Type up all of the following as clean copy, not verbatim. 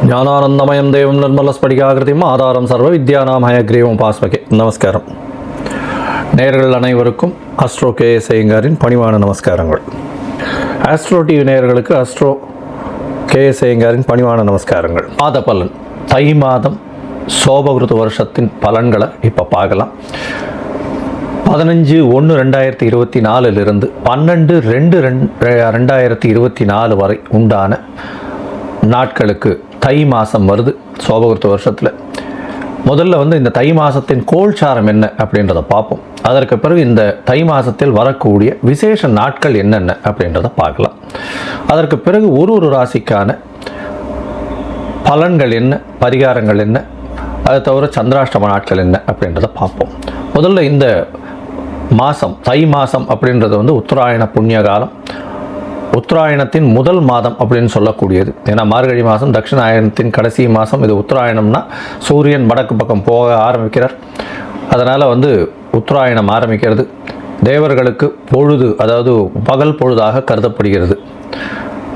ஞானானந்தமயம் தேவம் நிர்மலஸ்படிகாகிருதியும் ஆதாரம் சர்வ வித்யானாம் ஹயக்ரீவம் பாஸ்மகே. நமஸ்காரம். நேயர்கள் அனைவருக்கும் அஸ்ட்ரோ கேஎஸ் ஐயங்காரின் பணிவான நமஸ்காரங்கள். ஆஸ்ட்ரோ டிவி நேயர்களுக்கு அஸ்ட்ரோ கேஎஸ் ஐயங்காரின் பணிவான நமஸ்காரங்கள். மாத பலன், தை மாதம் சோபகிருத வருஷத்தின் பலன்களை இப்போ பார்க்கலாம். 15/1/2024 12/2/2024 வரை உண்டான நாட்களுக்கு தை மாதம் வருது சோபகிருத்த வருஷத்தில். முதல்ல இந்த தை மாதத்தின் கோல்சாரம் என்ன அப்படின்றத பார்ப்போம். அதற்கு பிறகு இந்த தை மாதத்தில் வரக்கூடிய விசேஷ நாட்கள் என்னென்ன அப்படின்றத பார்க்கலாம். அதற்கு பிறகு ஒரு ராசிக்கான பலன்கள் என்ன, பரிகாரங்கள் என்ன, அதை தவிர சந்திராஷ்டம நாட்கள் என்ன அப்படின்றத பார்ப்போம். முதல்ல இந்த மாதம், தை மாதம் அப்படின்றது உத்தராயண புண்ணிய காலம், உத்தராயணத்தின் முதல் மாதம் அப்படின்னு சொல்லக்கூடியது. ஏன்னா மார்கழி மாதம் தட்சிணாயனத்தின் கடைசி மாதம். இது உத்தராயணம்னா சூரியன் வடக்கு பக்கம் போக ஆரம்பிக்கிறார். அதனால் உத்தராயணம் ஆரம்பிக்கிறது. தேவர்களுக்கு பொழுது, அதாவது பகல் பொழுதாக கருதப்படுகிறது.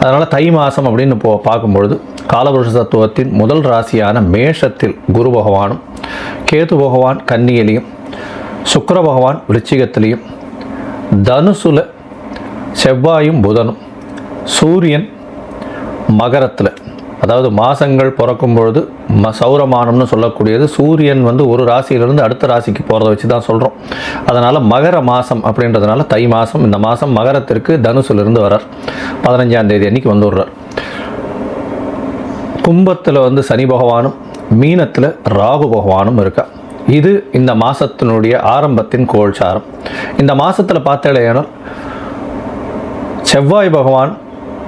அதனால் தை மாதம் அப்படின்னு பார்க்கும்பொழுது காலபுருஷ தத்துவத்தின் முதல் ராசியான மேஷத்தில் குரு பகவானும், கேது பகவான் கன்னியிலையும், சுக்கிர பகவான் விருச்சிகத்திலையும், தனுசுல செவ்வாயும் புதனும், சூரியன் மகரத்தில், அதாவது மாதங்கள் பிறக்கும் பொழுது சௌரமானம்னு சொல்லக்கூடியது. சூரியன் ஒரு ராசியிலிருந்து அடுத்த ராசிக்கு போகிறத வச்சு தான் சொல்கிறோம். அதனால் மகர மாதம் அப்படின்றதுனால தை மாதம். இந்த மாதம் மகரத்திற்கு தனுசுலேருந்து வரார். 15ஆம் தேதி அன்றைக்கி வந்துடுறார். கும்பத்தில் சனி பகவானும், மீனத்தில் ராகு பகவானும் இருக்கா. இது இந்த மாதத்தினுடைய ஆரம்பத்தின் கோல்சாரம். இந்த மாதத்தில் பார்த்தாலேனால் செவ்வாய் பகவான்,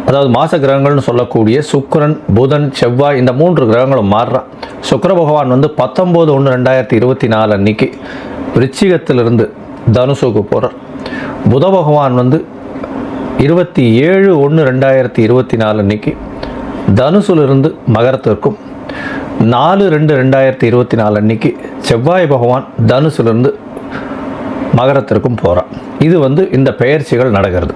அதாவது மாச கிரகங்கள்னு சொல்லக்கூடிய சுக்கிரன், புதன், செவ்வாய், இந்த 3 கிரகங்களும் மாறுறான். சுக்கிர பகவான் 19/1/2024 அன்னைக்கு விருச்சிகத்திலிருந்து தனுசுக்கு போகிறார். புத பகவான் 27/1/2024 அன்னைக்கு தனுசுலிருந்து மகரத்திற்கும், 4/2/2024 அன்னைக்கு செவ்வாய் பகவான் தனுசுலிருந்து மகரத்திற்கும் போகிறார். இது இந்த பெயர்ச்சிகள் நடக்கிறது.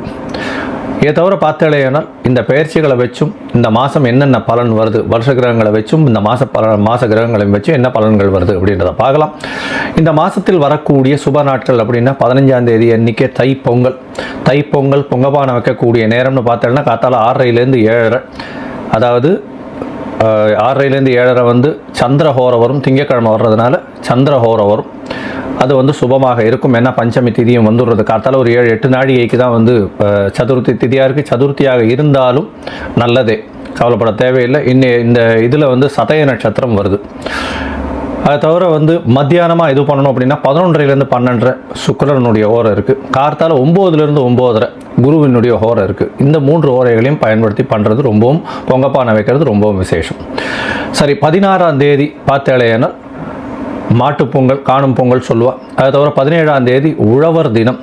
இதை தவிர பார்த்தாலேனால் இந்த பெயர்ச்சிகளை வச்சும் இந்த மாதம் என்னென்ன பலன் வருது, வருஷ கிரகங்களை வச்சும் இந்த மாத கிரகங்களையும் வச்சும் என்ன பலன்கள் வருது அப்படின்றத பார்க்கலாம். இந்த மாதத்தில் வரக்கூடிய சுப நாட்கள் அப்படின்னா 15ஆம் தேதி அன்றைக்கே தைப்பொங்கல். தைப்பொங்கல் பொங்கப்பானை வைக்கக்கூடிய நேரம்னு பார்த்தோன்னா காத்தால 6:30லேருந்து 7:30, அதாவது 6:30லேருந்து 7:30 சந்திரஹோரம் வரும். திங்கக்கிழமை வர்றதுனால சந்திரஹோரம் வரும். அது சுபமாக இருக்கும். ஏன்னா பஞ்சமி திதியும் வந்துடுறது. காத்தால ஒரு 7-8 நாழிகைக்கு தான் சதுர்த்தி திதியாக இருக்குது. சதுர்த்தியாக இருந்தாலும் நல்லதே, கவலைப்பட தேவையில்லை. இந்த இதில் சதய நட்சத்திரம் வருது. அதை தவிர மத்தியானமாக இது பண்ணணும் அப்படின்னா 11:30லேருந்து 12:30 சுக்கிரனுடைய ஹோரை இருக்குது. கார்த்தால 9:00லேருந்து 9:30 குருவினுடைய ஹோரை இருக்குது. இந்த 3 ஹோரைகளையும் பயன்படுத்தி பண்ணுறது ரொம்பவும், பொங்கப்பானை வைக்கிறது ரொம்பவும் விசேஷம். சரி, 16ஆம் தேதி பார்த்தாலேனால் மாட்டுப்பொங்கல், காணும் பொங்கல் சொல்லுவாள். அதை தவிர 17ஆம் தேதி உழவர் தினம்.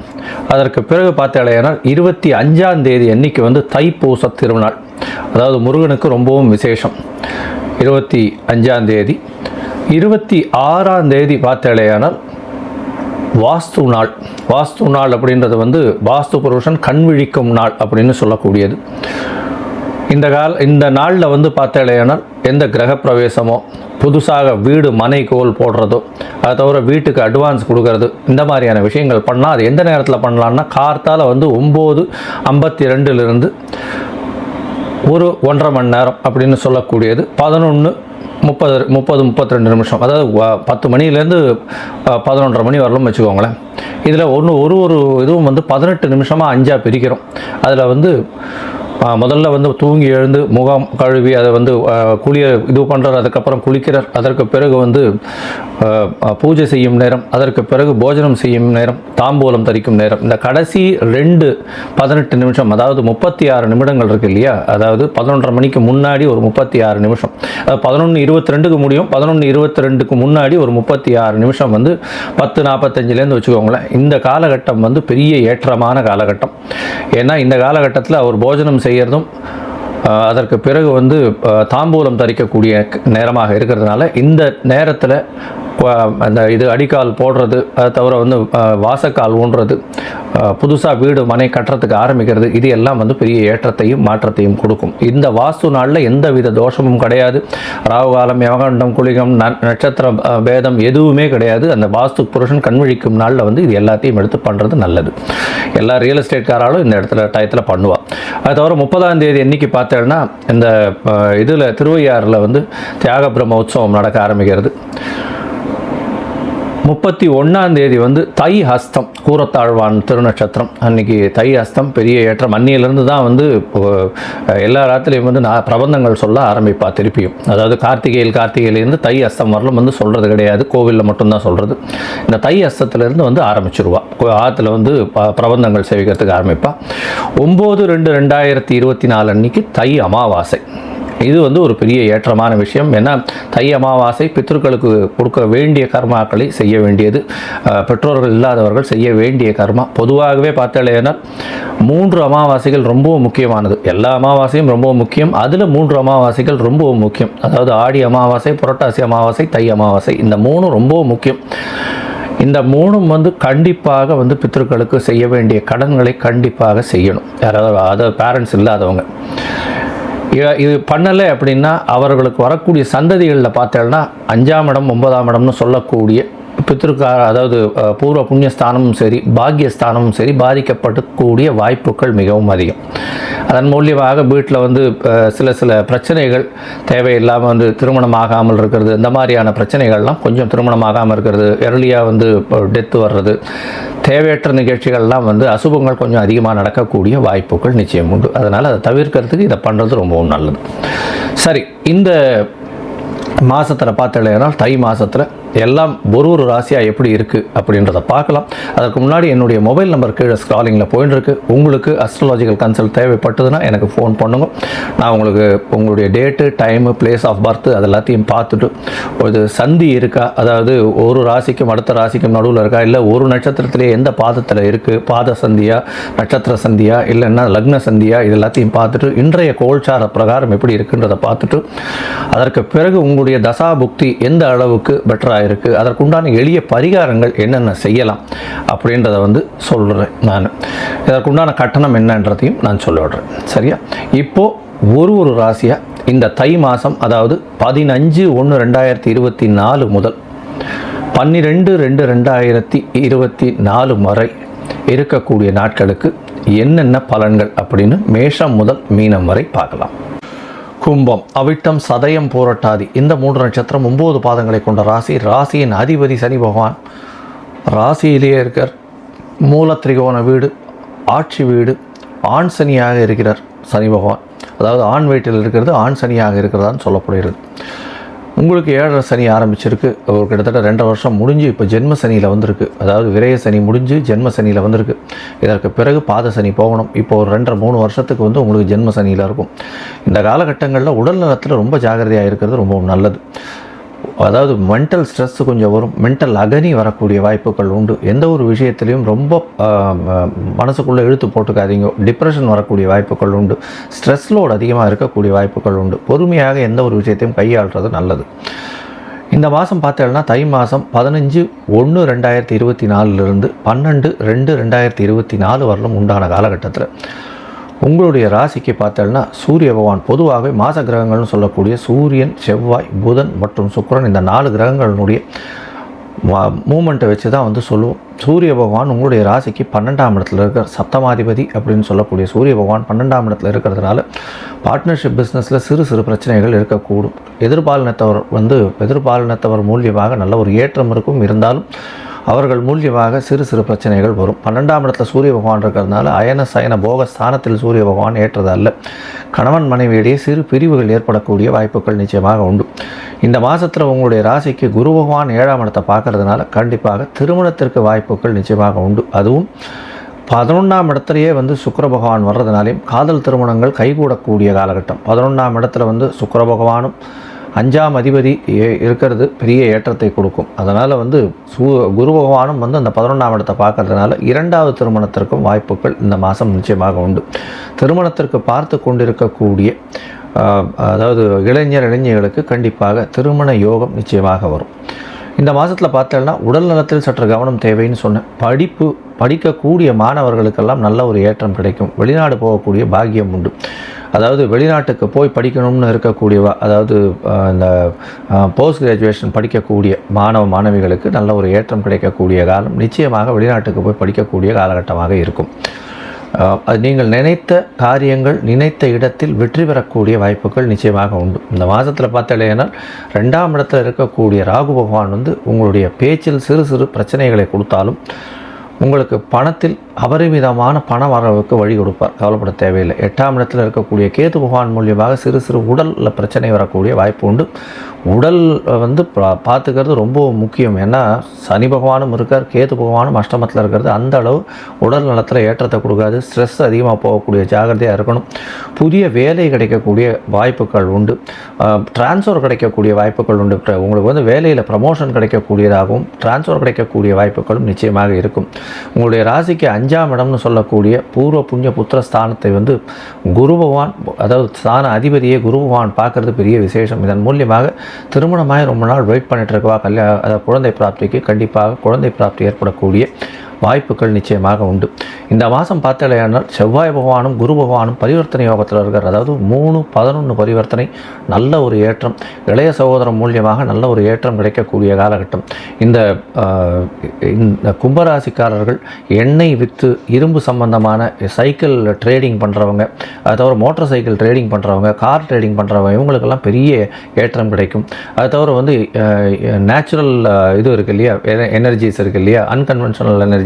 அதற்கு பிறகு பார்த்தாலேனால் 25ஆம் தேதி அன்னைக்கு தைப்பூச திருநாள், அதாவது முருகனுக்கு ரொம்பவும் விசேஷம். 25ஆம் தேதி. 26ஆம் தேதி பார்த்தாலேனால் வாஸ்து நாள். வாஸ்து நாள் அப்படின்றது வாஸ்து புருஷன் கண் விழிக்கும் நாள் அப்படின்னு சொல்லக்கூடியது. இந்த நாளில் பார்த்தாலேனால் எந்த கிரக பிரவேசமோ, புதுசாக வீடு மனை கோல் போடுறதோ, அதை தவிர வீட்டுக்கு அட்வான்ஸ் கொடுக்கறது, இந்த மாதிரியான விஷயங்கள் பண்ணால் அது எந்த நேரத்தில் பண்ணலான்னா கார்த்தால் 9:52லிருந்து ஒரு 1.5 மணி நேரம் அப்படின்னு சொல்லக்கூடியது 11:30-32 நிமிஷம், அதாவது 10 மணிலேருந்து 11:30 மணி வரலும் வச்சுக்கோங்களேன். இதில் ஒரு இதுவும் 18 நிமிஷமாக 5ஆக பிரிக்கிறோம். அதில் முதல்ல தூங்கி எழுந்து முகம் கழுவி அதை குளிய இது பண்ணுறார். அதுக்கப்புறம் குளிக்கிறார். அதற்கு பிறகு பூஜை செய்யும் நேரம், அதற்கு பிறகு போஜனம் செய்யும் நேரம், தாம்பூலம் தரிக்கும் நேரம். இந்த கடைசி 18 நிமிஷம், அதாவது 36 நிமிடங்கள் இருக்குது இல்லையா, அதாவது 11:30 மணிக்கு முன்னாடி ஒரு 36 நிமிஷம், அதாவது 11:22க்கு முடியும். 11:22க்கு முன்னாடி ஒரு 36 நிமிஷம் 10:45லேருந்து வச்சுக்கோங்களேன். இந்த காலகட்டம் பெரிய ஏற்றமான காலகட்டம். ஏன்னா இந்த காலகட்டத்தில் அவர் போஜனம் செய்கிறதும் அதற்கு பிறகு தாம்பூலம் தரிக்கக்கூடிய நேரமாக இருக்கிறதுனால இந்த நேரத்தில் அந்த இது அடிக்கால் போடுறது, அதை தவிர வந்து வாசக்கால் ஊன்றது, புதுசாக வீடு மனை கட்டுறதுக்கு ஆரம்பிக்கிறது, இது எல்லாம் வந்து பெரிய ஏற்றத்தையும் மாற்றத்தையும் கொடுக்கும். இந்த வாஸ்து நாளில் எந்த வித தோஷமும் கிடையாது. ராகுகாலம், யமகண்டம், குளிகம், நட்சத்திர பேதம் எதுவுமே கிடையாது. அந்த வாஸ்து புருஷன் கண்விழிக்கும் நாளில் வந்து இது எல்லாத்தையும் எடுத்து பண்ணுறது நல்லது. எல்லா ரியல் எஸ்டேட்காராலும் இந்த இடத்துல டயத்தில் பண்ணுவாள். அது தவிர 30ஆம் தேதி என்னைக்கு பார்த்தேன்னா இந்த இதில் திருவையாறில் வந்து தியாக பிரம்ம உற்சவம் நடக்க ஆரம்பிக்கிறது. 31ஆம் தேதி வந்து தை ஹஸ்தம், கூரத்தாழ்வான் திருநட்சத்திரம் அன்னைக்கு தை ஹஸ்தம், பெரிய ஏற்றம். அன்னியிலேருந்து தான் வந்து எல்லா ராத்திரியும் வந்து நான் பிரபந்தங்கள் சொல்ல ஆரம்பிப்பா திருப்பியும். அதாவது கார்த்திகையிலேருந்து தை ஹஸ்தம் வரலும் வந்து சொல்கிறது கிடையாது, கோவிலில் மட்டும்தான் சொல்கிறது. இந்த தை ஹஸ்தத்துலேருந்து வந்து ஆரம்பிச்சிருவா, ஆற்றுல வந்து பிரபந்தங்கள் சேவிக்கிறதுக்கு ஆரம்பிப்பா. 9/2/2024 அன்னைக்கு தை அமாவாசை. இது வந்து ஒரு பெரிய ஏற்றமான விஷயம். ஏன்னா தை அமாவாசை பித்ருக்களுக்கு கொடுக்க வேண்டிய கர்மாக்களை செய்ய வேண்டியது, பெற்றோர்கள் இல்லாதவர்கள் செய்ய வேண்டிய கர்மா. பொதுவாகவே பார்த்தாலேனா 3 அமாவாசைகள் ரொம்பவும் முக்கியமானது. எல்லா அமாவாசையும் ரொம்பவும் முக்கியம், அதில் 3 அமாவாசைகள் ரொம்பவும் முக்கியம். அதாவது ஆடி அமாவாசை, புரட்டாசி அமாவாசை, தை அமாவாசை, இந்த 3 ரொம்பவும் முக்கியம். இந்த 3ம் வந்து கண்டிப்பாக வந்து பித்ருக்களுக்கு செய்ய வேண்டிய கடன்களை கண்டிப்பாக செய்யணும். யாராவது அதை பேரண்ட்ஸ் இல்லாதவங்க இது பண்ணலை அப்படின்னா அவர்களுக்கு வரக்கூடிய சந்ததிகளில் பார்த்தேன்னா 5ஆம் இடம் 9ஆம் இடம்னு சொல்லக்கூடிய பித்ருக்கார, அதாவது பூர்வ புண்ணியஸ்தானமும் சரி பாக்கியஸ்தானமும் சரி பாதிக்கப்படக்கூடிய வாய்ப்புகள் மிகவும் அதிகம். அதன் மூலியமாக வீட்டில் வந்து சில பிரச்சனைகள் தேவையில்லாமல் வந்து திருமணம் ஆகாமல் இருக்கிறது, இந்த மாதிரியான பிரச்சனைகள்லாம் கொஞ்சம் திருமணம் ஆகாமல் இருக்கிறது, எர்லியாக வந்து டெத்து வர்றது, தேவையற்ற நிகழ்ச்சிகள்லாம் வந்து அசுபங்கள் கொஞ்சம் அதிகமாக நடக்கக்கூடிய வாய்ப்புகள் நிச்சயம் உண்டு. அதனால் அதை தவிர்க்கிறதுக்கு இதை பண்ணுறது ரொம்பவும் நல்லது. சரி, இந்த மாதத்தில் பார்த்தலையானால் தை மாதத்தில் எல்லாம் ஒரு ராசியாக எப்படி இருக்குது அப்படின்றத பார்க்கலாம். அதற்கு முன்னாடி என்னுடைய மொபைல் நம்பர் கீழே ஸ்க்ராலிங்கில் போயின்னு இருக்கு. உங்களுக்கு அஸ்ட்ராலாஜிக்கல் கன்சல்ட் தேவைப்பட்டதுன்னா எனக்கு ஃபோன் பண்ணுங்க. நான் உங்களுக்கு உங்களுடைய date, time, place of birth அது எல்லாத்தையும் பார்த்துட்டு ஒரு சந்தி இருக்கா, அதாவது ஒரு ராசிக்கும் அடுத்த ராசிக்கும் நடுவில் இருக்கா, இல்லை ஒரு நட்சத்திரத்திலே எந்த பாதத்தில் இருக்குது, பாத சந்தியா, நட்சத்திர சந்தியா, இல்லைன்னா லக்ன சந்தியா, இது எல்லாத்தையும் பார்த்துட்டு இன்றைய கோல்சார பிரகாரம் எப்படி இருக்குன்றதை பார்த்துட்டு அதற்கு பிறகு உங்களுடைய தசா புக்தி எந்த அளவுக்கு பெட்டராக இருக்குது, அதற்குண்டான எளிய பரிகாரங்கள் என்னென்ன செய்யலாம் அப்படின்றத வந்து சொல்கிறேன். நான் இதற்குண்டான கட்டணம் என்னன்றதையும் நான் சொல்லிவிடுறேன். சரியா? இப்போது ஒரு ராசியாக இந்த தை மாதம், அதாவது 15/1/2024 முதல் 12/2/2024 வரை இருக்கக்கூடிய நாட்களுக்கு என்னென்ன பலன்கள் அப்படின்னு மேஷம் முதல் மீனம் வரை பார்க்கலாம். கும்பம், அவிட்டம், சதயம், பூரட்டாதி, இந்த 3 நட்சத்திரம் 9 பாதங்களை கொண்ட ராசி. ராசியின் அதிபதி சனி பகவான் ராசியிலேயே இருக்கார். மூலத்திரிகோண வீடு, ஆட்சி வீடு, ஆண் சனியாக இருக்கிறார் சனி பகவான். அதாவது ஆண் வீட்டில் இருக்கிறது ஆண் சனியாக இருக்கிறதான்னு சொல்லப்படுகிறது. உங்களுக்கு 7.5 சனி ஆரம்பிச்சிருக்கு. ஒரு கிட்டத்தட்ட 2.5 வருஷம் முடிஞ்சு இப்போ ஜென்ம சனியில் வந்திருக்கு. அதாவது விரய சனி முடிஞ்சு ஜென்ம சனியில் வந்திருக்கு. இதற்கு பிறகு பாத சனி போகணும். இப்போ ஒரு 2.5-3 வருஷத்துக்கு வந்து உங்களுக்கு ஜென்ம சனியில் இருக்கும். இந்த காலகட்டங்களில் உடல் நலத்தில் ரொம்ப ஜாகிரதையாக இருக்கிறது ரொம்ப நல்லது. அதாவது மென்டல் ஸ்ட்ரெஸ் கொஞ்சம் வரும், மென்டல் அகனி வரக்கூடிய வாய்ப்புகள் உண்டு. எந்த ஒரு விஷயத்திலையும் ரொம்ப மனசுக்குள்ளே இழுத்து போட்டுக்காதீங்க. டிப்ரெஷன் வரக்கூடிய வாய்ப்புகள் உண்டு. ஸ்ட்ரெஸ் லோடு அதிகமாக இருக்கக்கூடிய வாய்ப்புகள் உண்டு. பொறுமையாக எந்த ஒரு விஷயத்தையும் கையாளுறது நல்லது. இந்த மாதம் பார்த்தேன்னா தை மாதம் 15/1/2024 12/2/2024 வரலும் உண்டான காலகட்டத்தில் உங்களுடைய ராசிக்கு பார்த்தோன்னா சூரிய பகவான், பொதுவாகவே மாத கிரகங்கள்னு சொல்லக்கூடிய சூரியன், செவ்வாய், புதன் மற்றும் சுக்கிரன், இந்த 4 கிரகங்களினுடைய மூமெண்ட்டை வச்சு தான் வந்து சொல்லுவோம். சூரிய பகவான் உங்களுடைய ராசிக்கு 12ஆம் இடத்துல இருக்கிற சப்தமாதிபதி அப்படின்னு சொல்லக்கூடிய சூரிய பகவான் 12ஆம் இடத்துல இருக்கிறதுனால பார்ட்னர்ஷிப் பிஸ்னஸில் சிறு பிரச்சனைகள் இருக்கக்கூடும். எதிர்பாலினத்தவர் மூலியமாக நல்ல ஒரு ஏற்றம் இருக்கும். இருந்தாலும் அவர்கள் மூலியமாக சிறு பிரச்சனைகள் வரும். 12ஆம் இடத்துல சூரிய பகவான் இருக்கிறதுனால அயன சயன போக ஸ்தானத்தில் சூரிய பகவான் ஏற்றது அல்ல. கணவன் மனைவியிடையே சிறு பிரிவுகள் ஏற்படக்கூடிய வாய்ப்புகள் நிச்சயமாக உண்டு. இந்த மாதத்தில் உங்களுடைய ராசிக்கு குரு பகவான் 7ஆம் இடத்தை பார்க்கறதுனால கண்டிப்பாக திருமணத்திற்கு வாய்ப்புகள் நிச்சயமாக உண்டு. அதுவும் 11ஆம் இடத்துலையே வந்து சுக்கிர பகவான் வர்றதுனாலையும் காதல் திருமணங்கள் கைகூடக்கூடிய காலகட்டம். 11ஆம் இடத்துல வந்து சுக்கிர பகவானும் 5ஆம் அதிபதி இருக்கிறது பெரிய ஏற்றத்தை கொடுக்கும். அதனால் வந்து குரு பகவானும் வந்து அந்த 11ஆம் இடத்தை பார்க்கறதுனால 2வது திருமணத்திற்கும் வாய்ப்புகள் இந்த மாதம் நிச்சயமாக உண்டு. திருமணத்திற்கு பார்த்து கொண்டிருக்கக்கூடிய அதாவது இளைஞர்களுக்கு கண்டிப்பாக திருமண யோகம் நிச்சயமாக வரும். இந்த மாதத்தில் பார்த்தோம்னா உடல் நலத்தில் சற்று கவனம் தேவைன்னு சொன்னேன். படிக்கக்கூடிய மாணவர்களுக்கெல்லாம் நல்ல ஒரு ஏற்றம் கிடைக்கும். வெளிநாடு போகக்கூடிய பாக்கியம் உண்டு. அதாவது வெளிநாட்டுக்கு போய் படிக்கணும்னு இருக்கக்கூடியவா, அதாவது இந்த போஸ்ட் கிராஜுவேஷன் படிக்கக்கூடிய மாணவிகளுக்கு நல்ல ஒரு ஏற்றம் கிடைக்கக்கூடிய காலம் நிச்சயமாக வெளிநாட்டுக்கு போய் படிக்கக்கூடிய காலகட்டமாக இருக்கும். அது நீங்கள் நினைத்த காரியங்கள் நினைத்த இடத்தில் வெற்றி பெறக்கூடிய வாய்ப்புகள் நிச்சயமாக உண்டு. இந்த மாதத்தில் பார்த்தாலேனால் 2ஆம் இடத்தில் இருக்கக்கூடிய ராகு பகவான் உங்களுடைய பேச்சில் சிறு சிறு பிரச்சனைகளை கொடுத்தாலும் உங்களுக்கு பணத்தில் அபரிமிதமான பண வரவுக்கு வழி கொடுப்பார். கவலைப்பட தேவையில்லை. 8ஆம் இடத்தில் இருக்கக்கூடிய கேது பகவான் மூலியமாக சிறு சிறு உடலில் பிரச்சனை வரக்கூடிய வாய்ப்பு உண்டு. உடல் பார்த்துக்கிறது ரொம்ப முக்கியம். ஏன்னா சனி பகவானும் இருக்கார், கேது பகவானும் அஷ்டமத்தில் இருக்கிறது. அந்த அளவு உடல் நலத்தில் ஏற்றத்தை கொடுக்காது. ஸ்ட்ரெஸ் அதிகமாக போகக்கூடிய ஜாகிரதையாக இருக்கணும். புதிய வேலை கிடைக்கக்கூடிய வாய்ப்புகள் உண்டு. டிரான்ஸ்ஃபர் கிடைக்கக்கூடிய வாய்ப்புகள் உண்டு. உங்களுக்கு வேலையில் ப்ரமோஷன் கிடைக்கக்கூடியதாகவும் டிரான்ஸ்ஃபர் கிடைக்கக்கூடிய வாய்ப்புகளும் நிச்சயமாக இருக்கும். உங்களுடைய ராசிக்கு 5ஆம் இடம்னு சொல்லக்கூடிய பூர்வ புண்ணிய புத்திர ஸ்தானத்தை குரு பகவான், அதாவது ஸ்தான அதிபதியை குரு பகவான் பார்க்கறது பெரிய விசேஷம். இதன் மூலியமாக திருமணமாக ரொம்ப நாள் வெயிட் பண்ணிட்டு இருக்கவா அதாவது குழந்தை பிராப்திக்கு கண்டிப்பாக குழந்தை பிராப்தி ஏற்படக்கூடிய வாய்ப்புகள் நிச்சயமாக உண்டு. இந்த மாதம் பார்த்தாலேயானால் செவ்வாய் பகவானும் குரு பகவானும் பரிவர்த்தனை யோகத்தில் இருக்கிறார். அதாவது 3-11 பரிவர்த்தனை, நல்ல ஒரு ஏற்றம். இளைய சகோதரம் மூலியமாக நல்ல ஒரு ஏற்றம் கிடைக்கக்கூடிய காலகட்டம். இந்த கும்பராசிக்காரர்கள் எண்ணெய் விற்று இரும்பு சம்பந்தமான சைக்கிள் ட்ரேடிங் பண்ணுறவங்க, அது தவிர மோட்டார் சைக்கிள் ட்ரேடிங் பண்ணுறவங்க, கார் ட்ரேடிங் பண்ணுறவங்க, இவங்களுக்கெல்லாம் பெரிய ஏற்றம் கிடைக்கும். அது தவிர நேச்சுரல் இது இருக்குது இல்லையா, எனர்ஜிஸ் இருக்குது இல்லையா, அன்கன்வென்ஷனல் எனர்ஜி,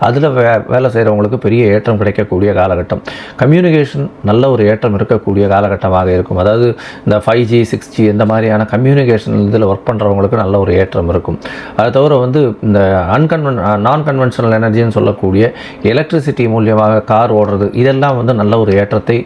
அதில் வேலை செய்கிறவங்களுக்கு பெரிய ஏற்றம் கிடைக்கக்கூடிய காலகட்டம். கம்யூனிகேஷன் நல்ல ஒரு ஏற்றம் இருக்கக்கூடிய காலகட்டமாக இருக்கும். அதாவது இந்த 5G 6G இந்த மாதிரியான கம்யூனிகேஷன் இதில் ஒர்க் பண்ணுறவங்களுக்கு நல்ல ஒரு ஏற்றம் இருக்கும். அது தவிர இந்த நான் கன்வென்ஷனல் எனர்ஜின்னு சொல்லக்கூடிய எலக்ட்ரிசிட்டி மூலியமாக கார் ஓடுறது, இதெல்லாம் நல்ல ஒரு ஏற்றத்தை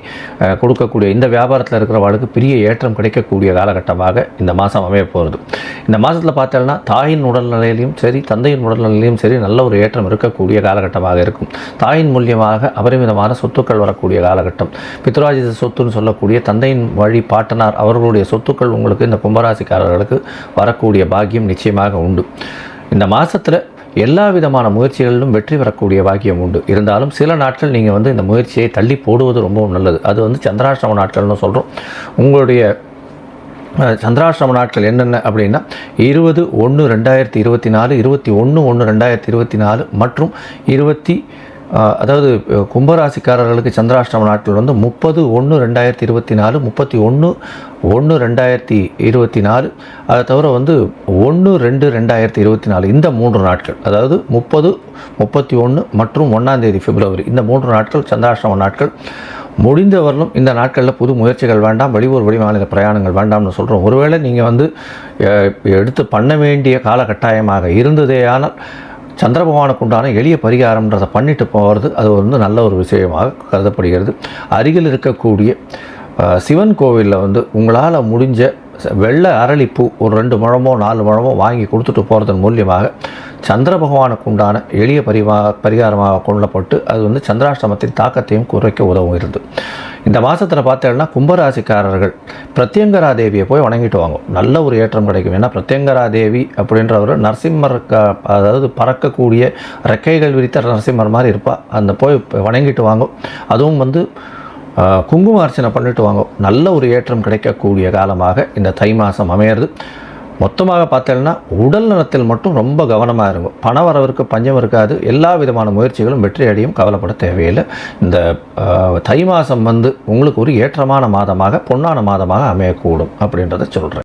கொடுக்கக்கூடிய, இந்த வியாபாரத்தில் இருக்கிறவர்களுக்கு பெரிய ஏற்றம் கிடைக்கக்கூடிய காலகட்டமாக இந்த மாதம் அமைய போகிறது. இந்த மாதத்தில் பார்த்தோம்னா தாயின் உடல்நிலையிலையும் சரி தந்தையின் உடல்நிலையிலும் சரி நல்ல ஒரு ஏற்றம் இருக்கக்கூடிய காலகட்டமாக இருக்கும். தாயின் மூலியமாக அபரிமிதமான சொத்துக்கள் வரக்கூடிய காலகட்டம். பித்ராஜித சொத்துன்னு சொல்லக்கூடிய தந்தையின் வழி பாட்டனார் அவர்களுடைய சொத்துக்கள் உங்களுக்கு இந்த கும்பராசிக்காரர்களுக்கு வரக்கூடிய பாக்கியம் நிச்சயமாக உண்டு. இந்த மாதத்தில் எல்லா விதமான முயற்சிகளிலும் வெற்றி பெறக்கூடிய பாக்கியம் உண்டு. இருந்தாலும் சில நாட்கள் நீங்கள் இந்த முயற்சியை தள்ளி போடுவது ரொம்பவும் நல்லது. அது சந்திராஷ்டம நாட்கள்னு சொல்கிறோம். உங்களுடைய சந்திராஷ்டம நாட்கள் என்னென்ன அப்படின்னா 20/1/2024, 21/1/2024 மற்றும் அதாவது கும்பராசிக்காரர்களுக்கு சந்திராஷ்டம நாட்கள் 30/1/2024, 31/1/2024, அதை தவிர 1/2/2024 இந்த 3 நாட்கள், அதாவது 30, 31 மற்றும் 1ஆம் தேதி பிப்ரவரி, இந்த 3 நாட்கள் சந்திராஷ்டம நாட்கள். முடிந்தவரையிலும் இந்த நாட்களில் புது முயற்சிகள் வேண்டாம், வெளியூர் வெளிமாநில பிரயாணங்கள் வேண்டாம்னு சொல்கிறோம். ஒருவேளை நீங்கள் எடுத்து பண்ண வேண்டிய காலகட்டாயமாக இருந்ததேயானால் சந்திர பகவானுக்கு உண்டான எளிய பரிகாரம்ன்றதை பண்ணிட்டு போகிறது அது நல்ல ஒரு விஷயமாக கருதப்படுகிறது. அருகில் இருக்கக்கூடிய சிவன் கோவிலில் உங்களால் முடிஞ்ச வெள்ளை அரளிப்பூ ஒரு 2 முழமோ 4 முழமோ வாங்கி கொடுத்துட்டு போகிறதன் மூலியமாக சந்திர பகவானுக்கு உண்டான எளிய பரிகாரமாக கொள்ளப்பட்டு அது சந்திராஷ்டமத்தின் தாக்கத்தையும் குறைக்க உதவுகிறது. இந்த மாதத்தில் பார்த்தோம்னா கும்பராசிக்காரர்கள் பிரத்யங்கரா தேவியை போய் வணங்கிட்டு வாங்க, நல்ல ஒரு ஏற்றம் கிடைக்கும். ஏன்னா பிரத்யங்கரா தேவி அப்படின்றவர் நரசிம்மர், அதாவது பறக்கக்கூடிய ரெக்கைகள் விரித்த நரசிம்மர் மாதிரி இருப்பாள். அந்த போய் வணங்கிட்டு வாங்க. அதுவும் குங்கும அர்ச்சனை பண்ணிட்டு வாங்க, நல்ல ஒரு ஏற்றம் கிடைக்கக்கூடிய காலமாக இந்த தை மாதம் அமையிறது. மொத்தமாக பார்த்தோம்னா உடல் நலத்தில் மட்டும் ரொம்ப கவனமாக இருக்கும். பண வரவிற்கு பஞ்சம் இருக்காது. எல்லா விதமான முயற்சிகளும் வெற்றி அடையும், கவலைப்பட தேவையில்லை. இந்த தை மாதம் உங்களுக்கு ஒரு ஏற்றமான மாதமாக பொன்னான மாதமாக அமையக்கூடும் அப்படின்றத சொல்கிறேன்.